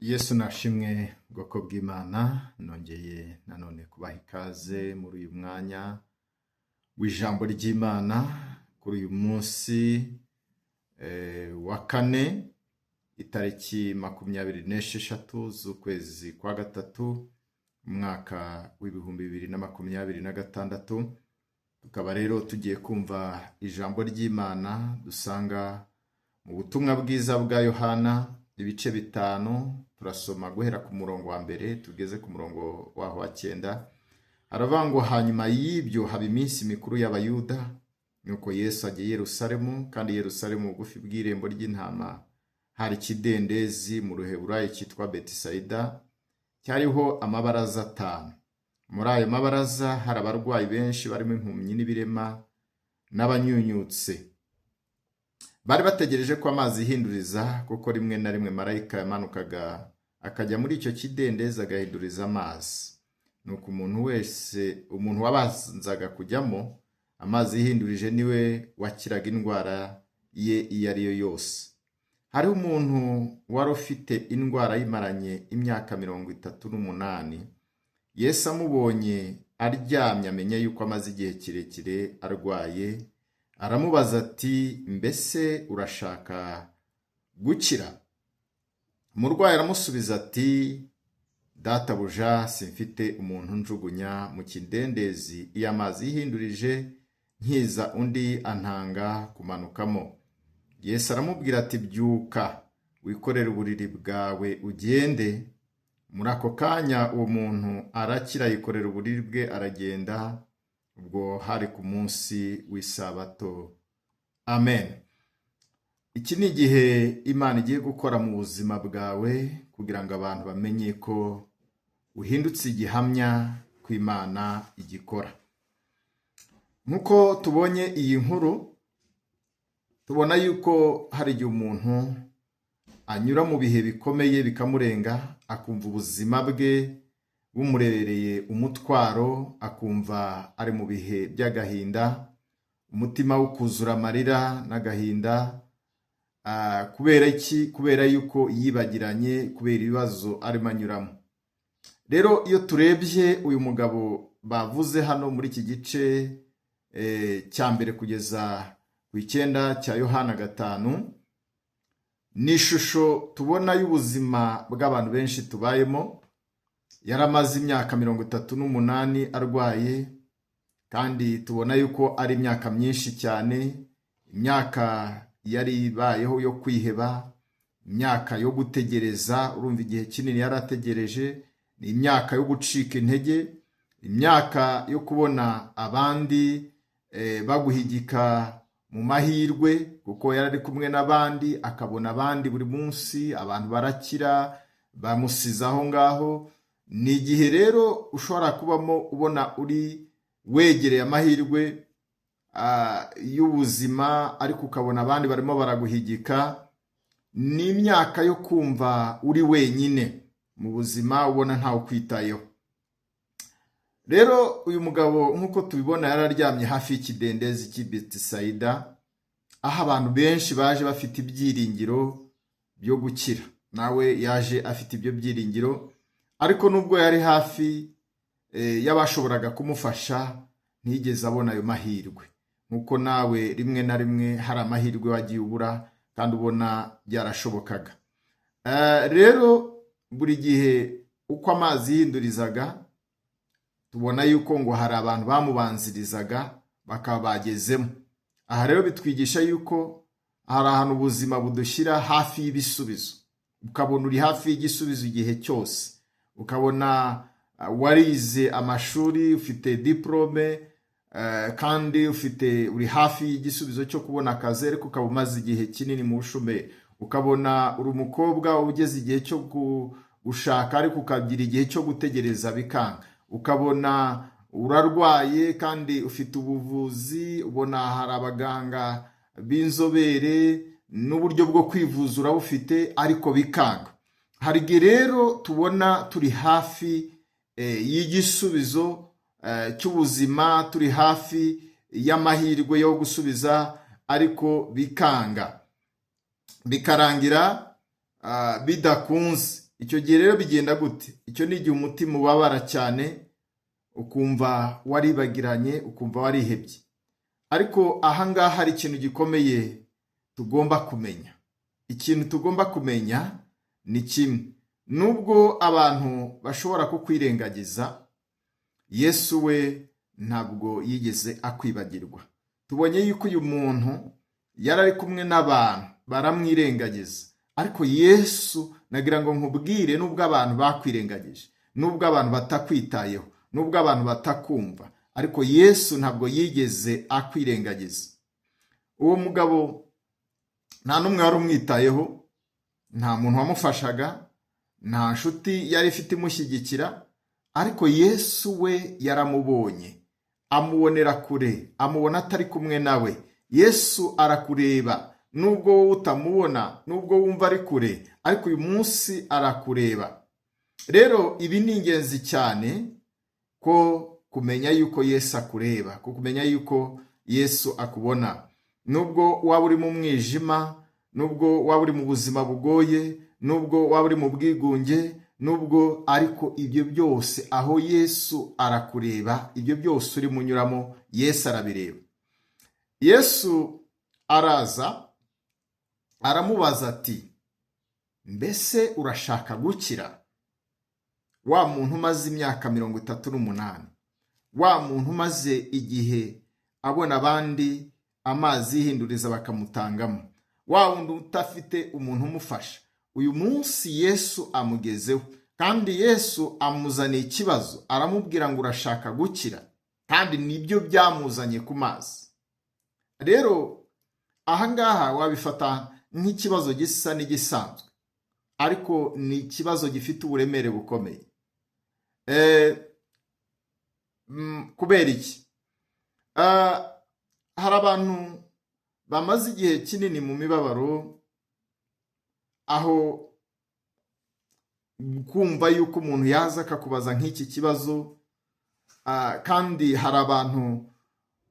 Yesu nashimwe bwoko bw'Imana, nongeye nanone kubaha ikaze muri uyu mwanya w'ijambo ry'Imana kuri uyu munsi wa kane itariki 26 z'ukwezi kwa gatatu umwaka w'ibihumbi 2026. Tukaba rero tugiye kumva ijambo ry'Imana dusanga mu butumwa bwiza bwa Yohana ibice 5. Turasoma guhera ku murongo wa mbere tugeze ku murongo waho wa 9. Haravuga ngo hanyuma y'ibyo haba iminsi mikuru y'Abayuda, nuko Yesu agiye Yerusalemu, kandi Yerusalemu bugufi bw'irembo ry'intama hari ikidendezi mu ruheburayo cyitwa Betisayida, cyariho amabaraza 5. Muri ayo mabaraza hari abarwayi benshi barimo impumyi n'ibirema n'abanyunyutse. Bari bategereje ko amazi yihinduriza, kuko rimwe na rimwe marayika yamanukaga akajya muri icyo kidendezi agahinduriza amazi. Nuko umuntu wabanzaga kujyamo amazi yihindurije niwe wakiraga indwara ye iyo ari yo yose. Hariho umuntu wari ufite indwara yimaranye imyaka 38. Yesu amubonye aryamye amenya yuko amaze igihe kirekire arwaye, aramubaza ati, mbese urashaka gukira? Umurwayi aramusubiza ati, databuja, simfite umuntu njugunya mu kidendezi iyo amazi yihindurije, nkiza undi antanga kumanukamo. Yesu aramubwira ati, byuka wikorere uburiri bwawe ugende. Muri ako kanya uwo muntu arakira, yikorera uburiri bwe aragenda. Ubwo hari ku munsi w'isabato. Amen. Iki ni igihe Imana igiye gukora mu buzima bwawe kugira ngo abantu bamenye ko uhindutse igihamya ko Imana igikora. Nkuko tubonye iyi nkuru, tubona yuko hari igihe umuntu anyura mu bihe bikomeye bikamurenga, akumva ubuzima bwe bumurebereye umutwaro, akumva ari mu bihe by'agahinda, umutima ukuzura amarira n'agahinda. Kubera iki? Kubera yuko yibagiranye, kubera ibibazo arimo anyuramo. Rero iyo turebye uyu mugabo bavuze hano muri iki gice cya mbere kugeza ku 9 cya Yohana 5, ni ishusho tubona y'ubuzima bw'abantu benshi tubayemo. Yaramaze imyaka 38 arwaye, kandi tubona yuko ari imyaka myinshi cyane, imyaka yari ibayeho yo kwiheba, imyaka yo gutegereza. Urumva igihe kinini yarategereje, ni imyaka yo gucika intege, imyaka yo kubona abandi baguhigika mu mahirwe, kuko yari ari kumwe n'abandi, akabona abandi buri munsi, abantu barakira bamusiza aho ngaho. Ni igihe rero ushobora kubamo ubona uri wegereye amahirwe y'ubuzima, ariko ukabona abandi barimo baraguhigika. Ni imyaka yo kumva uri wenyine mu buzima, ubona ntawe ukwitayeho. Rero uyu mugabo nk'uko tubibona yararyamye hafi y'ikidendezi cy'i Betisayida, aho abantu benshi baje bafite ibyiringiro byo gukira. Nawe yaje afite ibyo byiringiro, ariko nubwo yari hafi y'abashoboraga kumufasha, ntiyigeze abona ayo mahirwe. Nkuko nawe rimwe na rimwe hari amahirwe wagiye ubura, kandi ubona byarashobokaga. Rero buri gihe uko amazi yihindurizaga, tubona yuko ngo hari abantu bamubanzirizaga bakaba bagezemo. Aha rero bitwigisha yuko hari ahantu ubuzima budushyira hafi y'ibisubizo, ukabona uri hafi y'igisubizo igihe cyose. Ukabona warize amashuri, ufite diplome, kandi uri hafi y'igisubizo cyo kubona akazi, ariko ukaba umaze igihe kinini mu bushomeri. Ukabona uri umukobwa ugeze igihe cyo gushaka, ariko ukagira igihe cyo gutegereza bikanga. Ukabona urarwaye kandi ufite ubuvuzi, ubona hari abaganga b'inzobere n'uburyo bwo kwivuza urabufite, ariko bikanga. Hari igihe rero tubona turi hafi y'igisubizo cy'ubuzima, turi hafi y'amahirwe yo gusubiza, ariko bikanga, bikarangira bidakunze. icyo gihe rero bigenda gute? Icyo ni igihe umutima ubabara cyane, ukumva waribagiranye, ukumva warihebye. Ariko ahangaha hari ikintu gikomeye tugomba kumenya. Ikintu tugomba kumenya ni kimwe: nubwo abantu bashobora kukwirengagiza, Yesu we ntabwo yigeze akwibagirwa. Tubonye yuko uyu muntu yari ari kumwe n'abantu baramwirengagiza, ariko Yesu, nagira ngo nkubwire, nubwo abantu bakwirengagije, nubwo abantu batakwitayeho, nubwo abantu batakumva, ariko Yesu ntabwo yigeze akwirengagiza. Uwo mugabo nta n'umwe wari umwitayeho, nta muntu wamufashaga, nta nshuti yari ifite imushyigikira, ariko Yesu we yaramubonye, amubonera kure, amubona atari kumwe nawe. Yesu arakureba, nubwo wowe utamubona, nubwo wumva ari kure, ariko uyu munsi arakureba. Rero ibi ni ingenzi cyane, ko kumenya yuko Yesu akureba, kumenya yuko Yesu akubona. Nubwo waba uri mu mwijima, nubwo waba uri mu buzima bugoye, nubwo waba uri mu bwigunge, nubwo, ariko ibyo byose aho Yesu arakureba, ibyo byose uri munyuramo Yesu arabireba. Yesu araza aramubaza ati, mbese urashaka gukira? Wa muntu umaze imyaka 38, wa muntu umaze igihe abona abandi amazi yihinduriza bakamutangamo, wa wundi utafite umuntu umufasha, uyu munsi Yesu amugezeho, kandi Yesu amuzaniye ikibazo, aramubwira ngo urashaka gukira, kandi nibyo byamuzanye ku mazi. Rero ahangaha wabifata nk'ikibazo gisa n'igisanzwe, ariko ni ikibazo gifite uburemere bukomeye. Kubera iki? Hari abantu bamaze igihe kinini mu mibabaro, aho kumva yuko umuntu yaza akakubaza nk'iki kibazo, kandi hari abantu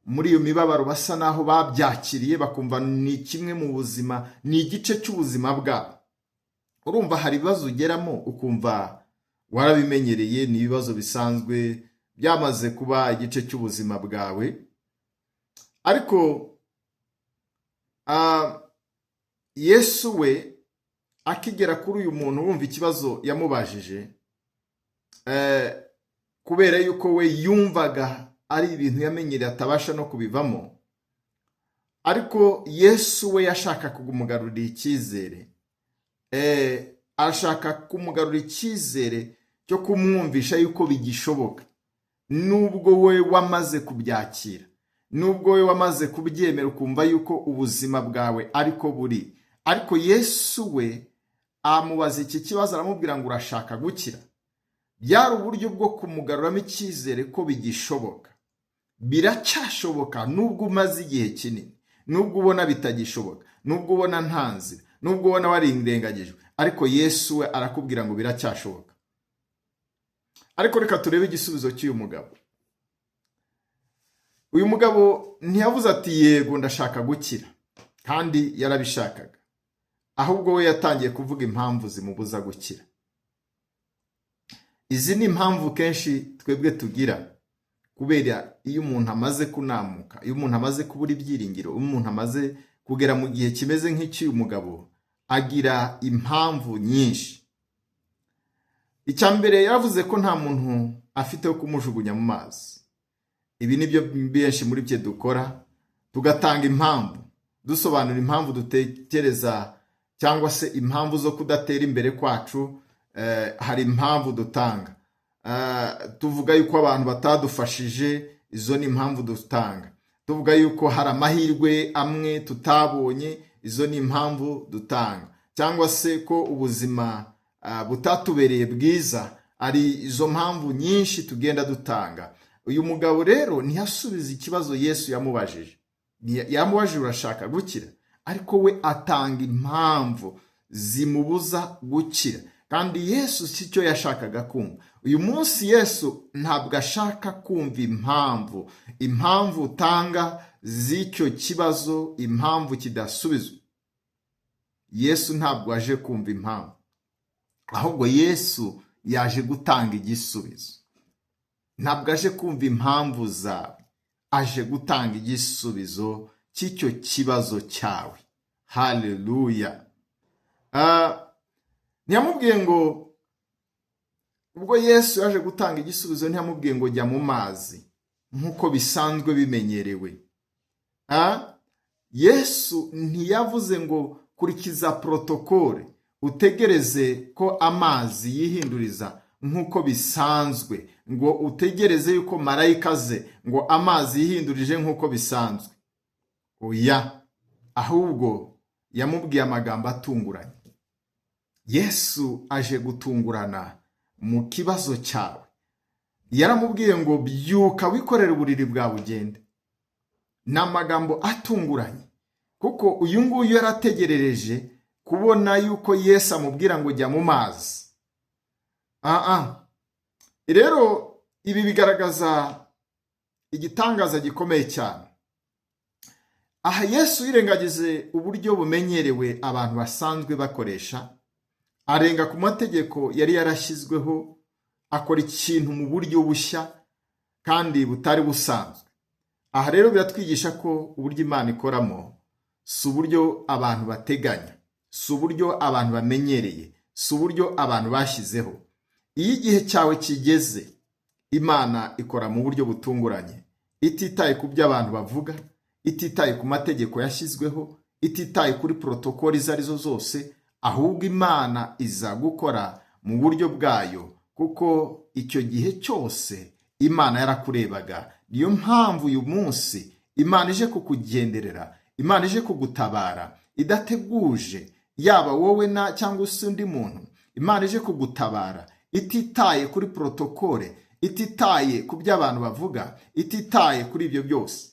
muri iyo mibabaro basa naho babyakiriye, bakumva ni kimwe mu buzima, ni igice cy'ubuzima bwabo. Urumva hari ibibazo ugeramo ukumva warabimenyereye, ni ibibazo bisanzwe, byamaze kuba igice cy'ubuzima bwawe. Ariko Yesu we akigera kuri uyu muntu, wumva ikibazo yamubajije, kubera yuko we yumvaga ari ibintu yamenyereye atabasha no kubivamo, ariko Yesu we yashaka kumugarurira icyizere. Ashaka kumugarurira icyizere cyo kumwumvisha yuko bigishoboka, nubwo we wamaze kubyakira, nubwo we wamaze kubyemera, ukumva yuko ubuzima bwawe ariko buri. Ariko Yesu we amubaza iki kibazo, aramubwira ngo urashaka gukira. Byari uburyo bwo kumugaruramo icyizere ko bigishoboka, biracyashoboka, nubwo umaze igihe kinini, nubwo ubona bitagishoboka, nubwo ubona nta nzira, nubwo ubona warirengagijwe, ariko Yesu we arakubwira ngo biracyashoboka. Ariko reka turebe igisubizo cy'uyu mugabo. Uyu mugabo ntiyavuze ati yego ndashaka gukira, kandi yarabishakaga, ahubwo we yatangiye kuvuga impamvu zimubuza gukira. Izi ni impamvu kenshi twebwe tugira, kubera iyo umuntu amaze kunamuka, iyo umuntu amaze kubura ibyiringiro, iyo umuntu amaze kugera mu gihe kimeze nk'icy'uyu mugabo, agira impamvu nyinshi. Icya mbere, yaravuze ko nta muntu afite wo kumujugunya mu mazi. Ibi nibyo benshi muri byo dukora, tugatanga impamvu, dusobanura impamvu dutekereza, cyangwa se impamvu zo kudatera imbere kwacu. Hari impamvu dutanga, tuvuga yuko abantu batadufashije, izo ni impamvu dutanga. Tuvuga yuko hari amahirwe amwe tutabonye, izo ni impamvu dutanga. Cyangwa se ko ubuzima butatubereye bwiza, ari izo mpamvu nyinshi tugenda dutanga. Uyu mugabo rero ntiyasubiza ikibazo Yesu yamubajije. Yamubajije urashaka gukira, ariko we atanga impamvu zimubuza gukira, kandi Yesu si cyo yashakaga kumva. Uyu munsi Yesu ntabwo ashaka kumva impamvu utanga z'icyo kibazo, impamvu kidasubizwa. Yesu ntabwo aje kumva impamvu, ahubwo Yesu yaje gutanga igisubizo. Ntabwo aje kumva impamvu zawe, aje gutanga igisubizo cy'icyo kibazo cyawe. Haleluya. Ntiyamubwiye ngo, ubwo Yesu yaje gutanga igisubizo ntiyamubwiye ngo jya mu mazi nk'uko bisanzwe bimenyerewe. Yesu ntiyavuze ngo kurikiza protokole, utegereze ko amazi yihinduriza nk'uko bisanzwe, ngo utegereze yuko marayika ze ngo amazi yihindurije nk'uko bisanzwe. Oya, ahubwo yamubwiye amagambo atunguranye. Yesu aje gutungurana mu kibazo cyawe. Yaramubwiye ngo byuka wikorere uburiri bwawe ugende. Ni amagambo atunguranye, kuko uyu nguyu yarategerereje kubona yuko Yesu amubwira ngo jya mu mazi. Rero ibi bigaragaza igitangaza gikomeye cyane. Aha Yesu yirengagize uburyo bumenyerewe abantu basanzwe bakoresha, arenga ku mategeko yari yarashyizweho, akora ikintu mu buryo bushya kandi butari busanzwe. Aha rero biratwigisha ko uburyo Imana ikoramo si uburyo abantu bateganya, si uburyo abantu bamenyereye, si uburyo abantu bashyizeho. Iyo igihe cyawe kigeze, Imana ikora mu buryo butunguranye, ititaye ku byo abantu bavuga, ititaye ku mategeko yashyizweho, ititaye kuri protokoli izo arizo zose, ahubwo Imana iza gukora mu buryo bwayo, kuko icyo gihe cyose Imana yarakurebaga. Niyo mpamvu uyu munsi Imana ije kukugenderera, Imana ije kugutabara, idateguje yaba wowe na cyangwa se undi muntu. Imana ije kugutabara ititaye kuri protokole, ititaye ku byo abantu bavuga, ititaye kuri ibyo byose.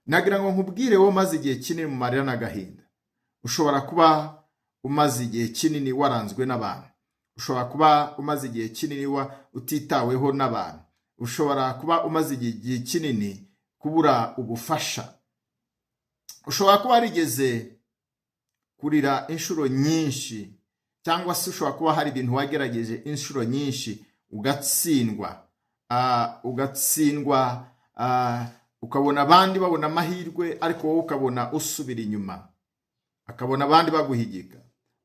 Nagira ngo nkubwire wowe umaze igihe kinini mu marira n'agahinda. Ushobora kuba umaze igihe kinini waranzwe n'abantu, ushobora kuba umaze igihe kinini utitaweho n'abantu, ushobora kuba umaze igihe kinini kubura ubufasha, ushobora kuba warigeze kurira inshuro nyinshi, cyangwa se ushobora kuba hari ibintu wagerageje inshuro nyinshi ugatsindwa, ukabona abandi babona amahirwe ariko wowe ukabona usubira inyuma, akabona abandi baguhigika.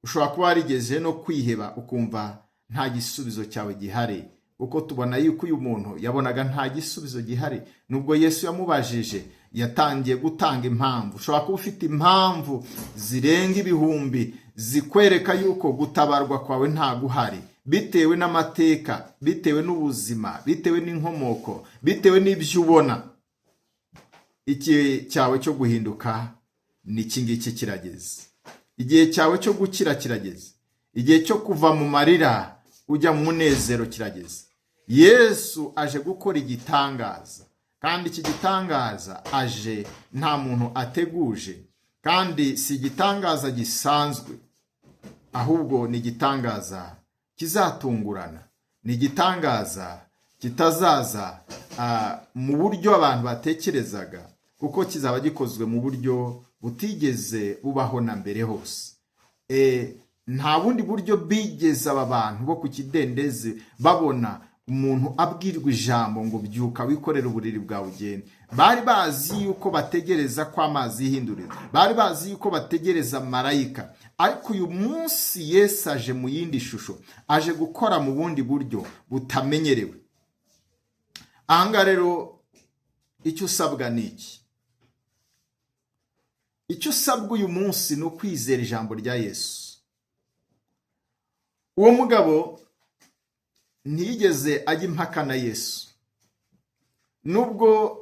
Ushobora kuba warigeze no kwiheba ukumva nta gisubizo cyawe gihari, uko tubona yuko uyu muntu yabonaga nta gisubizo gihari. Nubwo Yesu yamubajije, yatangiye gutanga impamvu. Ushobora kuba ufite impamvu zirenga ibihumbi zikwereka yuko gutabarwa kwawe nta guhari, bitewe n'amateka, bitewe n'ubuzima, bitewe n'inkomoko, bitewe n'ibyo ubona. Igihe cyawe cyo guhinduka ni iki ngiki kirageze. Igihe cyawe cyo gukira kirageze. Igihe cyo kuva mu marira ujya mu munezero kirageze. Yesu aje gukora igitangaza, kandi iki gitangaza aje nta muntu ateguje, kandi si igitangaza gisanzwe, ahubwo ni igitangaza kizatungurana, ni igitangaza kitazaza mu buryo abantu batekerezaga, kuko kizaba gikozwe mu buryo butigeze bubaho na mbere hose. Nta bundi buryo bigeze aba bantu bo ku kidendezi babona umuntu abwirwa ijambo ngo byuka wikorere uburiri bwawe ugende. Bari bazi yuko bategereza ko amazi yihindurira, bari bazi yuko bategereza marayika, ariko uyu munsi Yesu aje mu yindi shusho, aje gukora mu bundi buryo butamenyerewe. Ahangaha rero icyo usabwa ni iki? Icyo usabwa uyu munsi ni ukwizera ijambo rya Yesu. Uwo mugabo ntiyigeze ajya impaka na Yesu, nubwo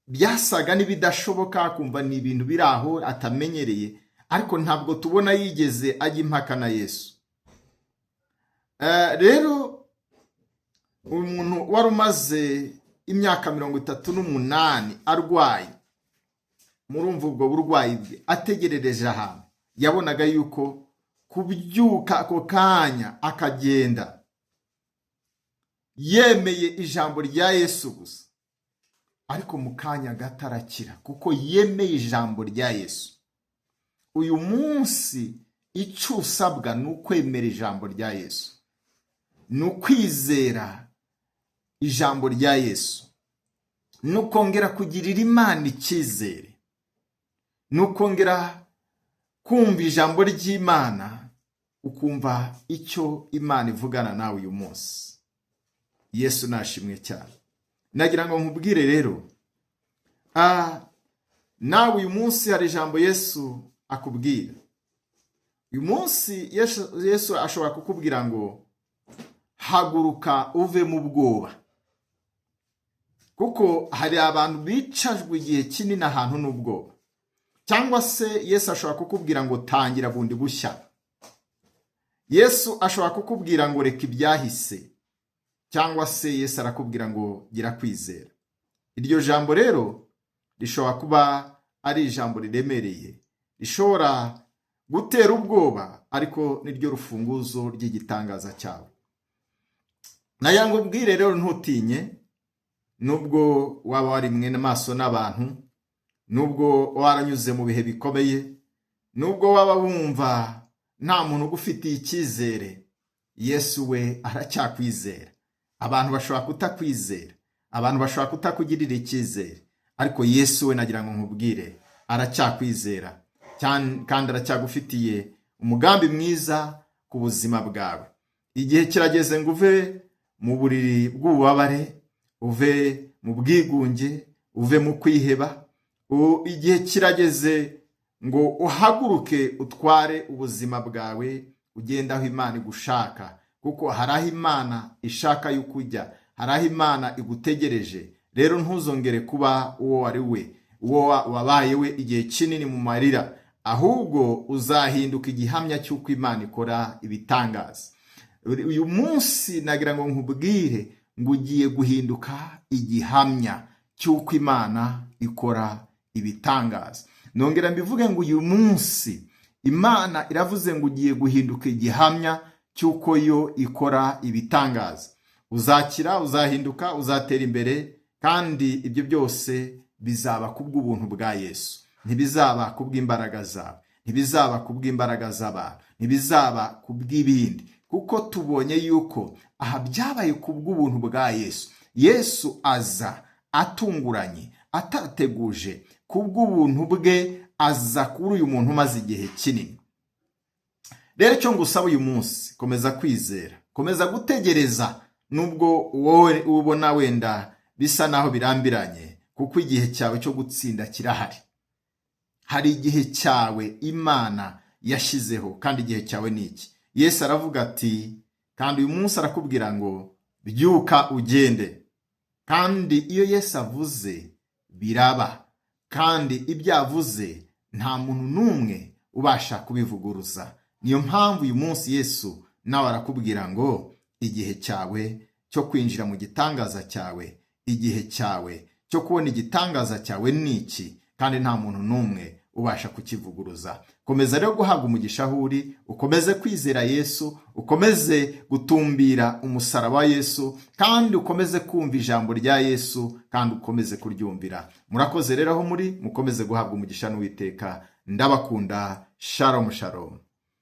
byasaga n'ibidashoboka, kumva ni ibintu biri aho atamenyereye, ariko ntabwo tubona yigeze ajya impaka na Yesu. Rero umuntu wari umaze imyaka 38 arwaye, murumva ubwo burwayi bwe, ategerereje ahantu, yabonaga yuko kubyuka ako kanya akagenda yemeye ijambo rya Yesu gusa, ariko mu kanya gato arakira, kuko yemeye ijambo rya Yesu. Uyu munsi icyo usabwa ni ukwemera ijambo rya Yesu. ni ukwizera ijambo rya Yesu, ni ukongera kugirira Imana icyizere, ni ukongera kumva ijambo ry'Imana, ukumva icyo Imana ivugana nawe uyu munsi. Yesu nashimwe cyane. Nagira ngo nkubwire rero, nawe uyu munsi hari ijambo Yesu akubwira. Uyu munsi Yesu ashobora kukubwira ngo haguruka uve mu bwoba, kuko hari abantu bicajwe igihe kinini ahantu n'ubwoba. Cyangwa se Yesu ashobora kukubwira ngo tangira bundi bushya. Yesu ashobora kukubwira ngo reka ibyahise. Cyangwa se Yesu arakubwira ngo gira kwizera. Iryo jambo rero rishobora kuba ari ijambo riremereye, rishobora gutera ubwoba, ariko niryo rufunguzo ry'igitangaza cyawe. Nagira ngo mbwire rero ntutinye, nubwo waba warimwe n'amaso n'abantu, nubwo waranyuze mu bihe bikomeye, nubwo waba wumva nta muntu ugufitiye icyizere, Yesu we aracyakwizera. Abantu bashobora kutakwizera, abantu bashobora kutakugirira icyizere, ariko Yesu we nagira ngo nkubwire aracyakwizera, kandi aracyagufitiye umugambi mwiza ku buzima bwawe. Igihe kirageze ngo uve mu buriri bw'ububabare, uve mu bwigunge, uve mu kwiheba. Igihe kirageze ngo uhaguruke utware ubuzima bwawe ugenda aho Imana igushaka, kuko hari aho Imana ishaka yuko ujya, hari aho Imana igutegereje. Rero ntuzongere kuba uwo wari we, uwo wabaye we igihe kinini mu marira, ahubwo uzahinduka igihamya cy'uko Imana ikora ibitangaza. Uyu munsi nagira ngo nkubwire ngo ugiye guhinduka igihamya cy'uko Imana ikora ibitangaza. Nongera mbivuge ngo uyu munsi Imana iravuze ngo ugiye guhinduka igihamya cy'uko yo ikora ibitangaza. Uzakira, uzahinduka, uzatera imbere, kandi ibyo byose bizaba kubw'ubuntu bwa Yesu. Ntibizaba kubw'imbaraga zawe, ntibizaba kubw'imbaraga z'abantu, ntibizaba kubw'ibindi, kuko tubonye yuko aha byabaye kubw'ubuntu bwa Yesu. Yesu aza atunguranye, atateguje, kubw'ubuntu bwe aza kuri uyu muntu umaze igihe kinini. Rero icyo ngusaba uyu munsi, komeza kwizera, komeza gutegereza, nubwo wowe ubona wenda bisa naho birambiranye, kuko igihe cyawe cyo gutsinda kirahari. Hari igihe cyawe Imana yashyizeho, kandi igihe cyawe ni iki? Yesu aravuga ati, kandi uyu munsi arakubwira ngo byuka ugende. Kandi iyo Yesu avuze biraba, kandi ibyo avuze nta muntu n'umwe ubasha kubivuguruza. Niyo mpamvu uyu munsi Yesu nawe arakubwira ngo igihe cyawe cyo kwinjira mu gitangaza cyawe, igihe cyawe cyo kubona igitangaza cyawe ni iki, kandi nta muntu n'umwe ubasha kukivuguruza. Komeza rero guhabwa umugisha aho uri, ukomeze kwizera Yesu, ukomeze gutumbira umusaraba wa Yesu, kandi ukomeze kumva ijambo rya Yesu, kandi ukomeze kuryumvira. Murakoze rero aho muri, mukomeze guhabwa umugisha n'Uwiteka. Ndabakunda. Shalom shalom.